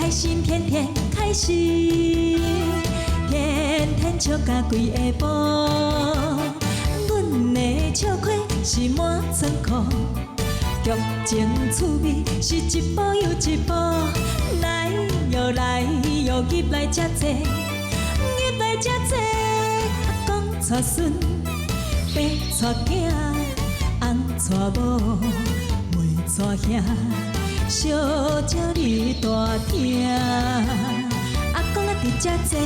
开心，天天开心，天天笑甲规下晡。阮的笑开是满仓库，剧情趣味是一步又一步，来又来又入来遮济，入来遮济。阿公带孙，爸带囝，翁带某，妹带兄。小鸟你大听，阿公啊伫遮坐，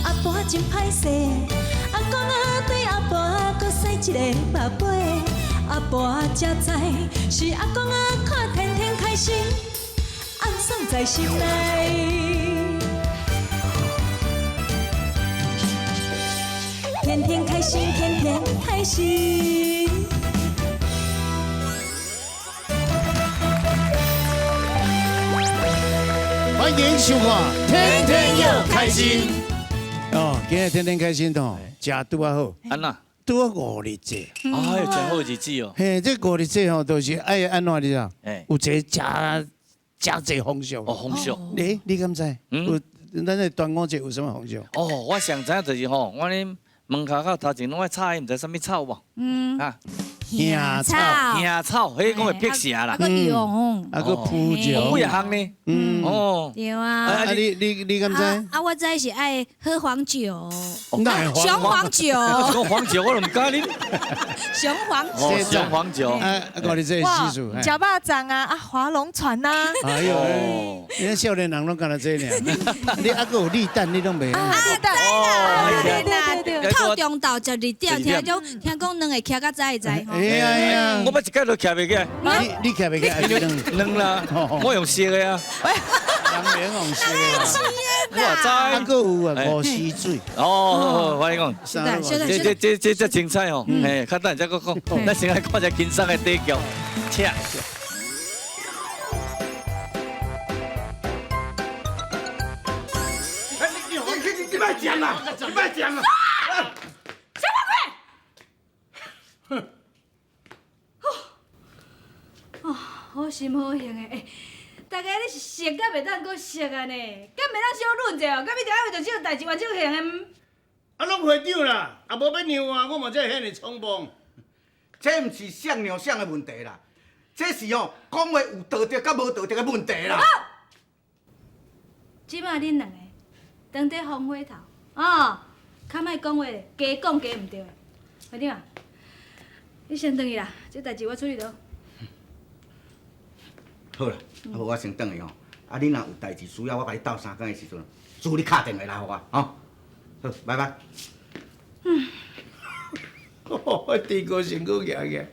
阿婆真歹势，阿公啊对阿婆搁洗一个目杯，阿婆才知是阿公啊看天天开心，暗爽在心内，天天开心，天天开心。欢迎收看《天天又开心》哦，今日天天开心哦，食拄啊好，安那？拄啊5日节，哎，真好日子哦。嘿，这5日节吼，都是爱安怎你知道？哎，有一个真济风俗。哦，风俗。你敢知？有咱的端午节有什么风俗？哦，我上知就是吼，我咧门口口头前拢爱插迄，毋知啥物草无？啊，杏草，杏草，迄讲会辟邪啦。个用，啊个蒲有椒，几项呢？哦，对啊。啊你敢知？啊，我知是爱喝黄酒，雄黄酒，讲黄酒我都唔敢啉。雄黄酒，哦，雄黄酒。啊5日节习俗。食肉粽啊，划龙船呐。哎呦，你看少年人拢干那这尔，你啊个有立蛋你拢袂。啊，知啦，天哪，透中昼12点，听讲两个徛到早会知吼。哎呀，我捌一届都徛袂起来。你徛袂起来，两啦，我用烧的啊。人免用烧啊。我知。啊个有啊五溪水。哦，我跟你讲。对，这青菜吼，嘿，较等再搁讲，咱先来看一下轻松的底桥，切。你别讲啦，你别讲啦！小宝贝，哦，好心好行的，哎，大家你是熟甲袂当搁熟啊呢？敢袂当小论者哦？敢你定爱为着这个代志完这个行的？啊，拢会长啦，啊无要让啊，我嘛才遐尼匆忙。这毋是像鸟像的问题啦，这是讲话有道德甲无道德的问题啦。即摆恁两个当在风火头，哦，较莫讲话，加讲加毋对的，会长啊，你先转去啦，这代志我处理到。好啦，啊无我先转去吼，啊你若有代志需要我甲你斗相共的时阵，助你敲电话来互我，吼。好，拜拜。我地哥身躯硬硬，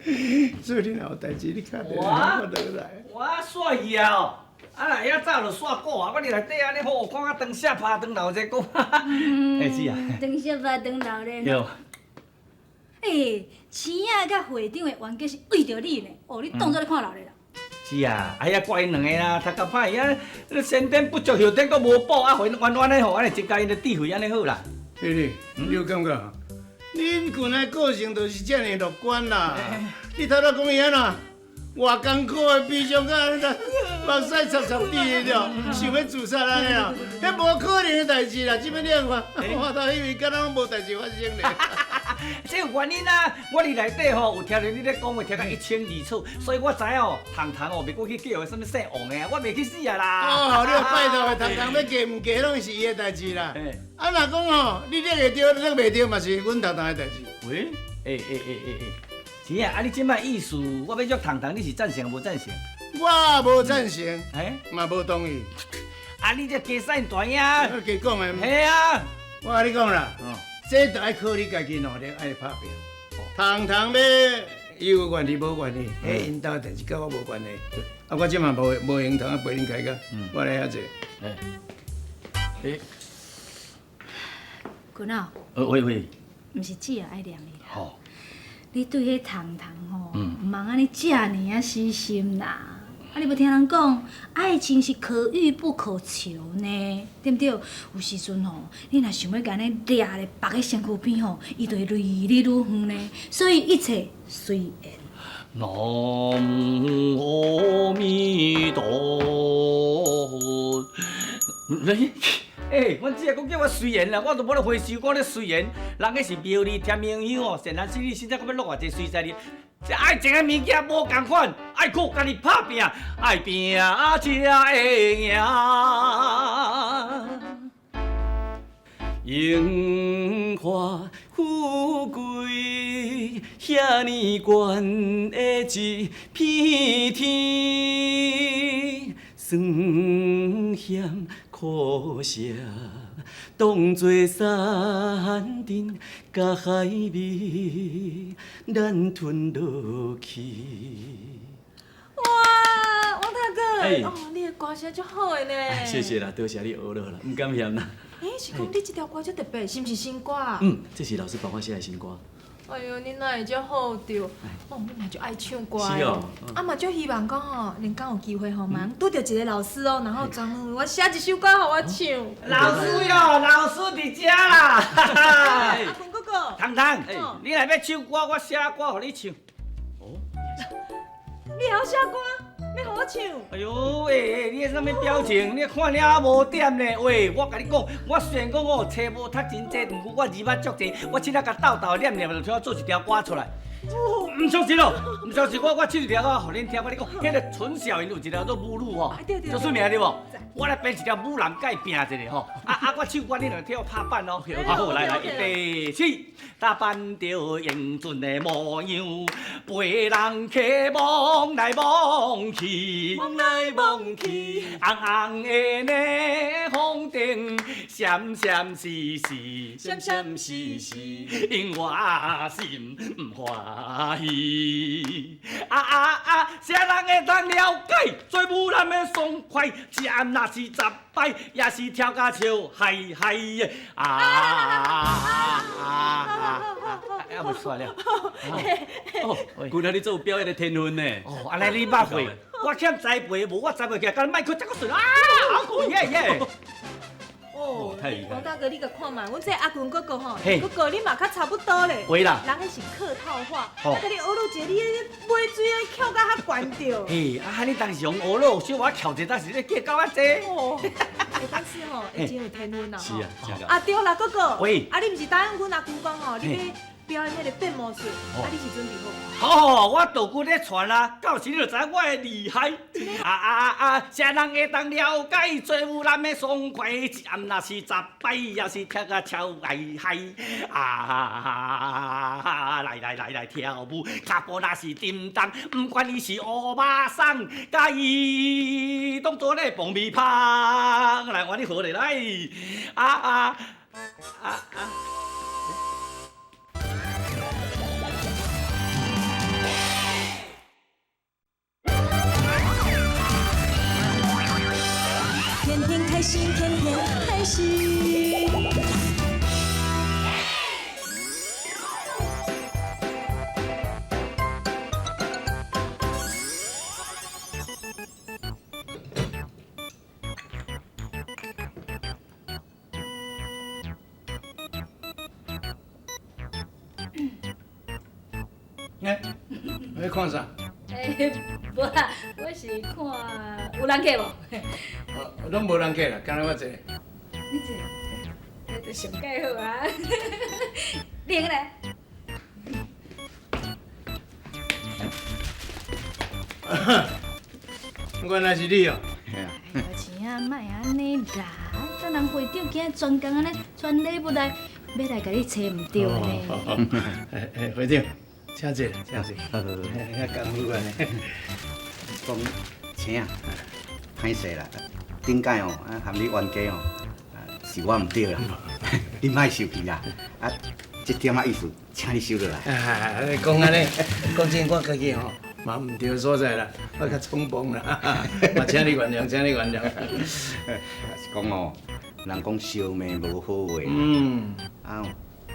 所以你若有代志，你敲电话我就来。我煞去啊！啊，来遐早就煞过啊！我伫内底安尼好，看啊灯下拍灯楼在讲。哎是啊。灯下拍灯楼咧。有。诶，青仔甲会长的冤家是为着你呢，哦，你当作咧看闹热啦。是啊，哎呀，怪因两个啦，读甲歹啊，先天不足，后天阁无补，啊，冤冤咧吼，安尼增加因的智慧，安尼好啦。弟弟，你有感觉？恁群的个性就是这么乐观啦。你头头讲伊安怎？偌艰苦的悲伤甲目屎擦擦滴的了，想要自杀安尼啊？迄无可能的代志啦！即摆你看，我头以为敢若拢无代志发生咧。这有原因啊！我伫内底吼有听着你咧讲话，听到102次，所以我知哦，糖糖哦，袂过去叫什么姓王的啊，我袂去死啊啦！哦，你拜托的，糖糖要嫁唔嫁，拢是伊的代志啦。啊，若讲吼，你勒会着，勒袂着，嘛是阮糖糖的代志。喂，是啊，啊你即摆意思，我要约糖糖，你是赞成无赞成？我无赞成，嘛无同意。啊，你这加使大影？我加讲的。系啊，我甲你讲啦。这就爱靠你家己努力，爱拍拼。糖糖要伊有愿意无愿意，迄因兜代志甲我无关系。啊，我即嘛无闲通啊陪恁开讲，我来遐坐。君仔，喂，毋是姊啊爱念你啦。好，你对迄糖糖吼，毋茫安尼遮尔啊死心啦。啊，你无听人讲，爱情是可遇不可求呢，对不对？有时阵吼，你若想要甲安尼掠咧绑喺身躯边吼，伊就会离你愈远呢。所以一切随缘。南无阿弥陀佛。阮只个讲叫我随缘啦，我都无咧回收，我咧随缘。人个是庙里添香香哦，善男信女，现在搁要落偌济水在哩。这爱情个物件无共款，爱靠家己打拼，爱拼才会赢。荣华富贵，遐尼悬的一片天，酸咸苦涩，当作山珍甲海味，咱吞落去。哇，王大哥，哎哦，你的歌声足好的呢。谢谢啦，多谢你学了啦，唔敢嫌啦。是讲你这条歌足特别，是毋是新歌啊？这是老师帮我写的新歌。哎呦，你哪会遮好着？哦，你嘛就爱唱歌是哦啊嘛就希望讲吼，能敢有机会吼，嘛拄着一个老师哦，然后专门为我写一首歌互我唱。老师哟，老师伫遮啦。阿坤哥哥，糖糖，你若要唱歌，我写歌互你唱。你会晓写歌，要互我唱？哎呦，你个什么表情？你看了无点呢？喂，我甲你讲，我虽然讲我册无读真济，但我字捌足济，我凊彩甲斗斗念念，就听我做一条歌出来。唔相信哦，唔相信我唱一条歌互恁听。我你讲，迄个陈小云有一条做母女吼，做出名对无？我来编一条母男甲伊拼一个吼。我唱歌你两替我拍板哦。好，来，预备起，打扮着英俊的模样，陪人客望来望去，望来望去，红红的呢风灯，闪闪烁烁，闪闪烁烁，令我心不欢喜。啥人会当了解？做母男的爽快，一暗若是10摆，也是跳甲笑嗨嗨的袂煞了。原来你做有表演的天分呢？哦，安尼你捌会？我欠栽培，无我栽培起来，甲你麦克这个顺好酷耶！哦，太厉害王大哥，你甲看嘛，阮这阿坤哥哥吼，嘿哥哥你嘛较差不多咧。会啦人迄是客套话，哦我甲你学路一个，你买水啊翘甲较悬着。嘿，你当时用学咯，小我翘一当时你计到啊济。哦，但是吼，会真有天分啦。是啊，真个。啊对啦，哥哥。喂啊，你毋是答应阮阿公讲吼，你要表演迄个变魔术，你是准备好无？好，我道具咧传啊，到时你就知我的厉害。啥人会当了解做有男的爽快？一暗若是10摆，也是跳甲跳嗨嗨。来跳舞，脚步若是震动，不管伊是乌马桑，甲伊当作咧爆米花。来，我你好咧来，天天开心，天天开心。要看啥？无啦，我是看有人客无？拢无人客啦，干那我一个。你这就上介好啊！练咧。原来是你哦。嘿啊，哎呦，钱啊，莫安尼啦！等人会长今日专工安尼传礼物来，要来甲你找唔对呢。会长，请坐，请坐。遐功夫啊！讲请啊，歹势啦，顶届哦，含你冤家哦，是我唔对啦，你莫生气啦，这点仔意思，请你收落来。讲安尼，讲真，我家己吼嘛唔对所在啦，我较冲动啦，嘛请你原谅，请你原谅。是讲哦，人讲烧妹无好话，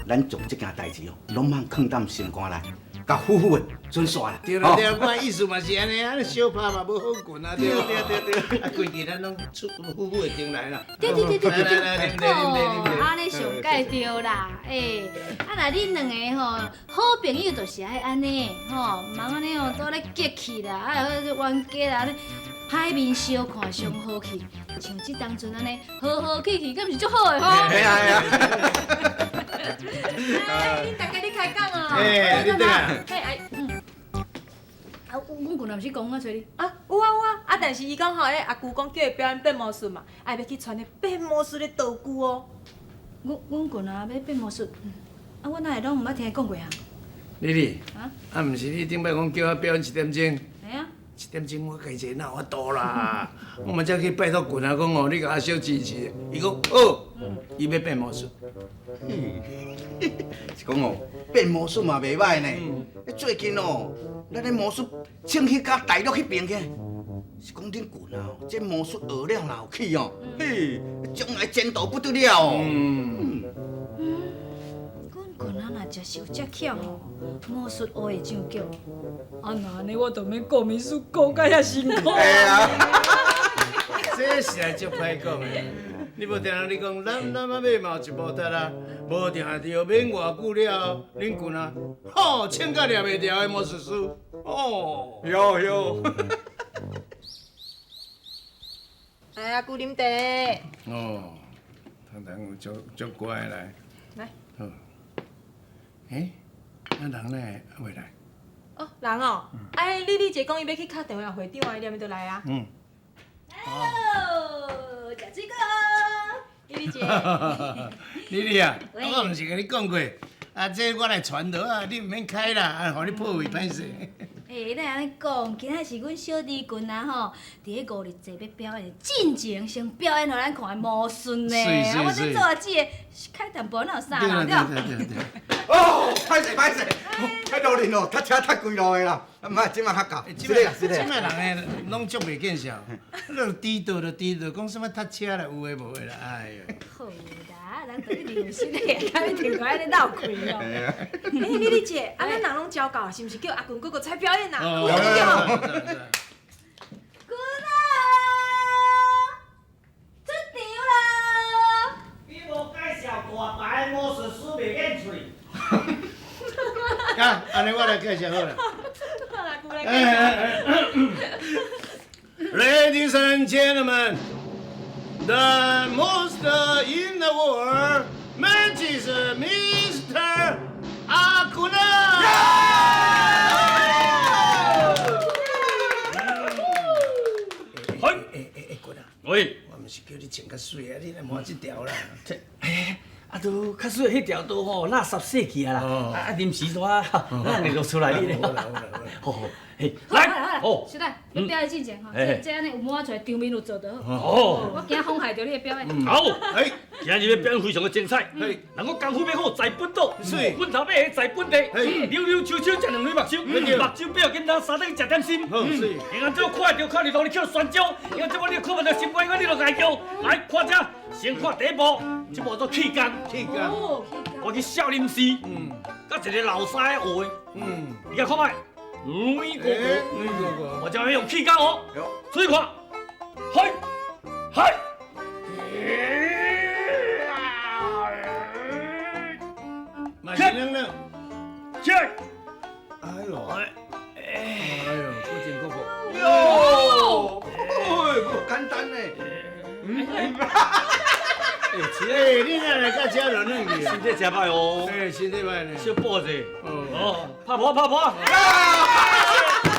咱做这件代志哦，拢莫放担心肝内，甲夫妇的准煞啦。对啦对啦，我意思嘛是安尼，安尼小拍嘛无好滚啊，对对，啊规矩咱拢出夫妇的阵来啦。对，来，安尼上介对啦，若恁两个吼好朋友就是爱安尼，吼，茫安尼吼倒咧激气啦，冤家啦，海面小看上好去，像即当阵安尼和和气气，敢毋是足好的吼？哎呀哎呀，哎，恁大家咧开讲啊？哎，你等下，嘿，哎，啊，阮姑娘毋是讲我找你，啊，有啊有啊，啊，但是伊讲吼，阿舅讲叫伊表演变魔术嘛，哎，要去传咧变魔术的道具哦。阮姑娘要变魔术，啊，我哪会拢毋捌听伊讲过啊？丽丽，啊，啊，毋是你顶摆讲叫我表演1点钟哎呀， 1点钟我家己哪有法度啦？我嘛才去拜托群啊，讲哦，你甲我小支持。伊讲好，伊要变魔术。是讲哦，变魔术嘛袂歹呢。最近哦，咱的魔术请去甲大陆迄边去，是讲恁群啊，这魔术学了若有去哦，嘿，将来前途不得了哦。阮姑娘若真是有遮强哦，魔术学会上脚，啊那安尼我就免顾秘书顾甲遐辛苦。哎呀，这实在足歹讲的。你无定你讲，咱阿尾嘛有一部搭啦，无定着免偌久了，恁群啊，吼，请甲抓袂牢的魔术师，哦。有。哎呀，舅啉茶。哦，糖糖有足乖来。来。好。诶，啊人呢？还未来？哦，人哦，哎，丽姐讲伊要去敲电话会长啊，伊念咪就来啊。嗯。哦，食水果。丽姐，丽丽啊，喂我毋是甲你讲过，啊，这我来传落啊，你毋免开啦，啊，互你破坏歹势。诶，咱安尼讲，今仔是阮小弟群啊吼，伫迄5日节要表演，进前先表演互咱看魔术呢。是啊，我这做阿姊的，开淡薄哪有啥对啦？啦对。对。哦，歹势歹势，太路人哦，塞车塞几路的啦，啊，毋係，即马較搞，即是的啦是的摆啦。人诶，拢足袂见效，那低调就低调，讲什么塞车啦，有诶无诶啦，哎哟。好啦，咱都一定有心的，敢你电话安尼闹开哦。哎，丽姐，啊，咱人拢交到，是毋是叫阿君哥哥出表演啊？哦，有有。姑娘，出场啦！你无介绍大牌魔术师袂演出。啊，安尼我来介绍好了。好啦，姑来介绍。Ladies and gentlemen, the monster in the world, matches Mr. Akuna. 哎，姑娘，喂，我毋是叫你穿较水啊，你来摸这条啦。啊，都较水迄条都吼垃圾洗去啊啦，哦啊临时怎咱就出来你咧。好啦，好好，嘿，好啦来，好啦，小弟，你表演进前吼，哎这安尼有摸出来，场面有做得好。哦，我惊妨害到你的表演。好，哎，今日的表演非常的精彩，嘿人我功夫要好，在本岛，是阮头尾在本地，嘿溜溜秋秋食两蕊目睭，目睭不要紧，咱三等食点心。好是。因为这看到看你努力捡酸椒，因为这我你看不到心肝，因为你就爱叫。来，看这，先看第一步，这步做气功，气功。哦，我去少林寺，甲一个老师学的，你看看卖，女哥哥，女哥哥。我将要用气功哦，所以看，嘿，嘿。嘛是冷冷。起，哎呦，哎呦，不真哥哥。哟，哎，不简单呢。哎，你哪来甲遮落冷去啊？身体真歹哦，哎，身体歹呢。小跛者，哦，拍婆拍婆。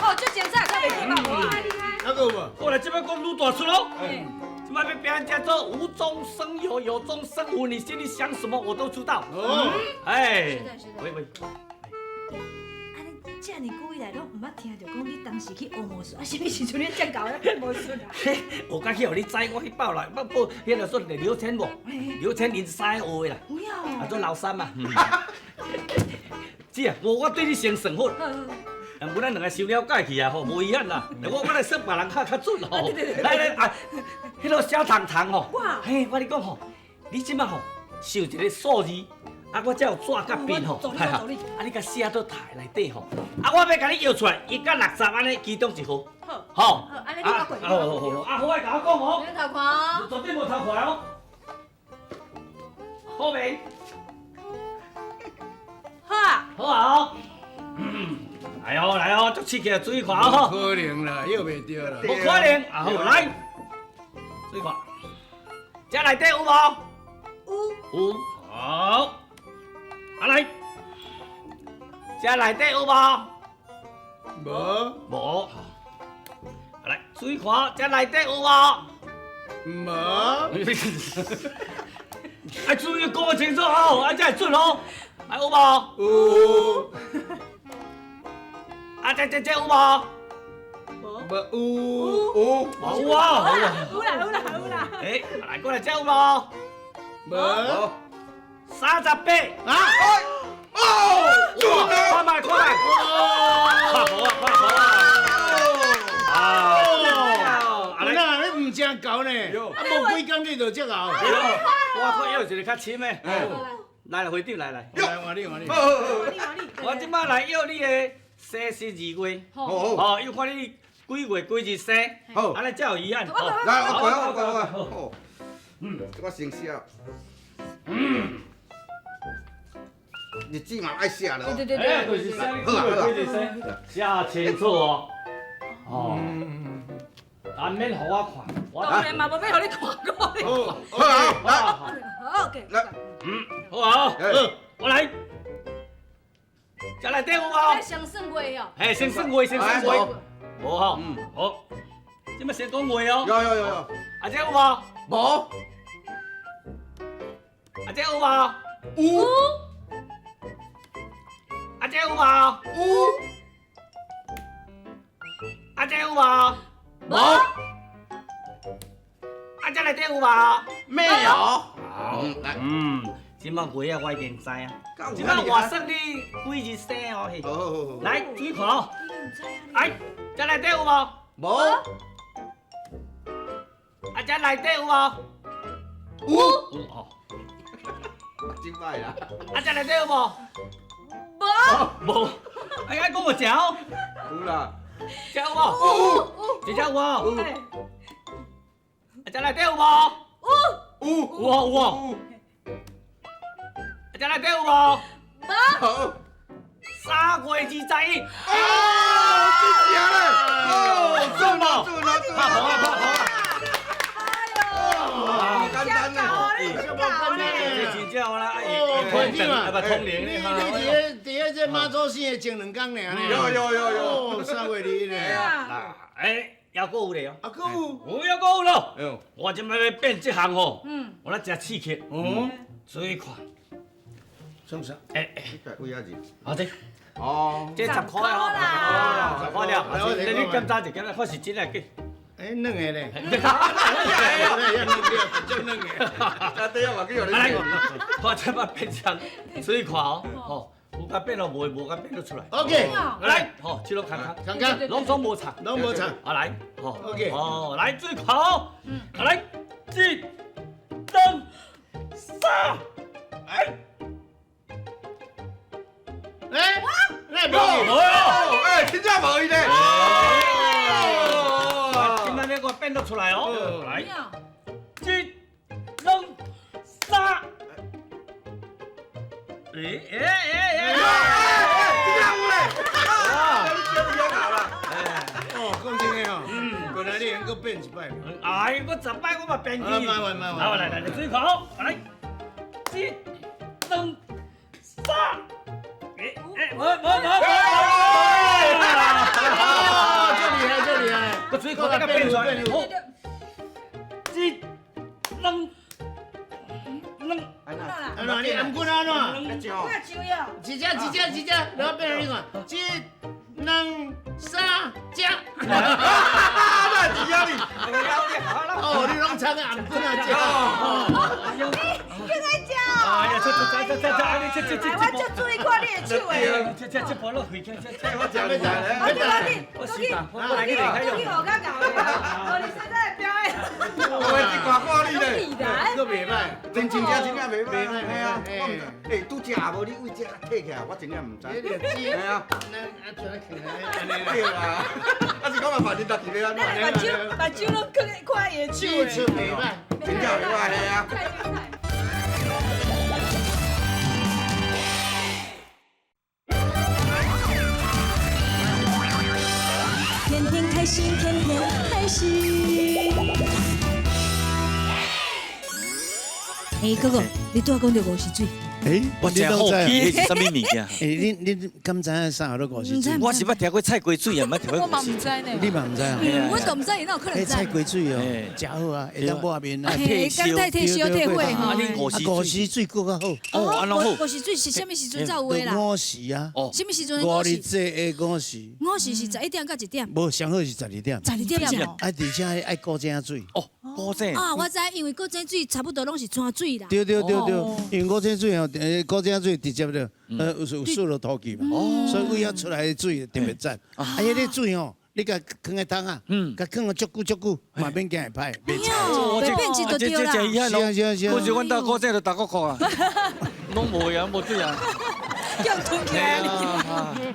哦，足精彩，较袂记嘛，哇，厉害。还有无？过来这边讲愈大出喽。这摆要表演叫做无中生有，有中生无，你心里想什么我都知道。哦，哎是的是的，喂喂，安尼遮尔久以来拢毋捌听着讲你当时去学魔术，啊，什么时阵你遮搞咧变魔术啊？我刚去互你知，我去报来，不，迄个说刘天无，刘天林师学的啦，不要啊做老三嘛。姐啊，我对你先算好。不咱两个先了解去啊，吼，无遗憾啦。我来算别人较准吼。来来啊，迄个小糖糖吼，嘿，我跟你讲吼，你即马吼想一个数字，啊，我才有纸甲笔吼，啊，你甲写到台内底吼，啊，我要甲你摇出来，1到60安尼，其中一号，好，吼，好，安尼你较过。好，啊，好爱甲我讲吼，你头看哦。绝对无偷看哦，好未？好啊。好啊。来哦来哦，足刺激的注意看不哦。可能啦，又袂对啦。不可能，啊好来，注意看，这内底有无？有，好，啊来，这内底有无？无无，啊来，注意看，这内底有无？无啊，注意讲清楚哦，啊才会准哦。啊有无？有啊这有无？无有啊，有啊。有啦。诶，来过来这有无无？38。啊！哇，快慢，快慢！快跑啊，快跑啊！啊，那你唔正搞呢？啊，无几工你就这熬。我看要一个较深的。来，会长来。来换你。我即摆来要你的生12月。哦，要看你几月几日生，安尼才有遗憾。来，我。我先写。日子嘛爱写咯。对，哎，就是写你几月几日生，写清楚哦。哦，但免互我看，我当然嘛，无要互你看过。好啊，来，好，OK。来，好啊，我来。这内底有无？上算月哦。嘿，先算月，无吼，好，即摆先讲月哦。有，啊，这有无？无，啊，这有无？有，啊，这有无？啊，这有无？无，啊，这内底有无？没有。来，即摆月啊，我已经知啊。到即摆我算你几日生哦？嘿，好，来注意看哦。来，这内底有无？无，啊，这内底有无？有，有哦。真歹啦。啊，这内底有无？无。哎，讲我食哦。有啦，食有无？这只有无？啊，这内底有无？有哦。啊，这内底有无？好。 3月21。真正嘞！准无？拍跑啊！简单啦，这真正啦，会长啊，通灵咧哈。第一这妈祖生的前2天尔呢。有。 3月2日呢。还阁有咧哦。啊，搁有。还阁有咯。我即摆要变这项吼，我来食刺激。注意看。创啥？为啥子？啊这。 哦，这10块哦，10块了。你检查一检查，看是真诶假。两个咧。你看，就两个。啊对啊，嘛叫你来，我这摆变枪，注意看哦，吼，有甲变落无，无甲变落出来。 OK，来，吼，七路看看，看看，拢总无差，拢无差。啊来，吼 OK 哦，来注意看哦，啊来，一、2、3，哎。 那无。真正无伊咧。今仔日我变得出来哦，来，一、2、3，真正有咧。你好啦。讲真诶吼，本来你应该变一摆。哎，我10摆我嘛变去。慢。来，注意看哦，来，一、2、3。 我，这厉害！我最靠那个变出来，好，一、2、安怎你按棍安怎？那就。一只，然后变成你看，1、2、3，只。那只要你。哦，你拢唱个按棍啊，只。哎呀，这，我就注意看你的手诶。这波落回去，我讲要讲。我时间，我来去离开用。你学较搞的，你现在表演。我这挂挂你咧。都袂歹，真正袂歹。嘿啊，拄食无？你为这摕起来，我真正唔知。嘿啊。对啦。啊是讲嘛，反正家己要安怎？把酒拢看伊的手技术诶。袂歹。真正袂歹，嘿啊。太精彩。心天天开心。哥哥，你拄仔讲到五溪水，我真好奇，那是什么物件？你敢知影啥都五溪水？我是捌听过菜龟水，也捌听过我嘛五溪水。唔知呢。你嘛唔知啊？我都唔知，伊哪有可能知？菜龟水哦嘿，真好啊，会当抹面啊。嘿，刚才退休退会吼啊，。你五溪水，五溪水更较好。哦，安怎好？五溪水是什么时阵才有的啦？五时啊，哦，什么时阵的五日五时？节的五时，五时是11点到1点，无上好是12点。 12点钟。啊，而且爱古井水。哦，古井。啊，我知，因为古井水差不多拢是泉水啦。对，因为古井水吼，古井水直接就有输入土气嘛，所以尾仔出来的水特别赞。啊，迄个水吼，你甲放在桶啊，甲放了足久，嘛免惊会歹，袂臭。哟，被变质就对啦。真遗憾咯。是啊我是阮到古井就打国壳啊，拢无呀，无水啊。用吞起来。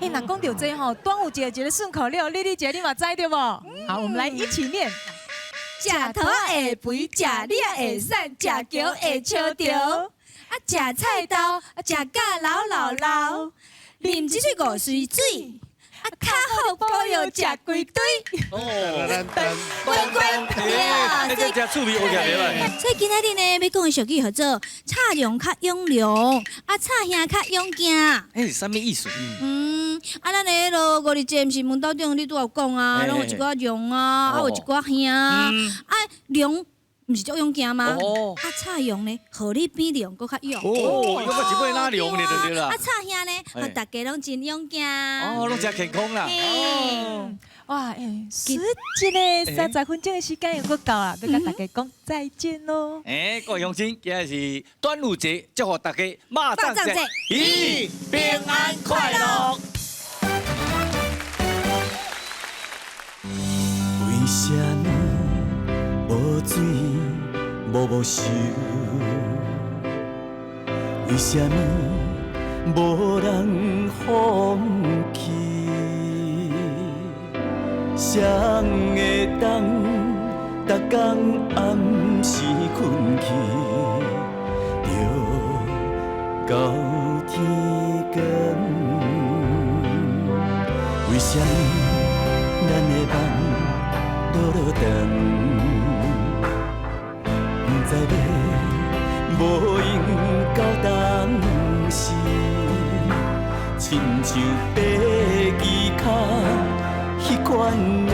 哎，那讲到这吼，端午节一个顺口溜，你节你嘛知对不？好，我们来一起念。食土会肥，食粒会瘦，食桥会笑着。啊，食菜豆，食甲老，啉一喙五水水。啊，较好保养食规堆。哦，呀这只趣味学起来。所以今仔日呢，要讲的俗语叫做“插勇较勇良，啊插兄较勇惊”。哎，是什么意思？咱的咯5日节毋是问斗中，你拄有讲啊，拢有一寡勇啊，啊有一寡兄啊，啊勇毋是足勇惊吗？啊插勇呢，互你比勇搁较勇。哦，要我一尾哪量呢就对啦啊。插兄呢，互大家拢真勇惊。哦，拢真健康啦。哇，时一个30分钟的时间又够啦，要甲大家讲再见咯。哎，各位乡亲，今日是端午节，祝福大家马上节，咦，平安快乐。为什么无水无烧？为什么无人风起？谁会当逐天暗时困去，就到天光？为什么咱的梦？落长，不知要无用到当时，亲像白衣脚迄款的。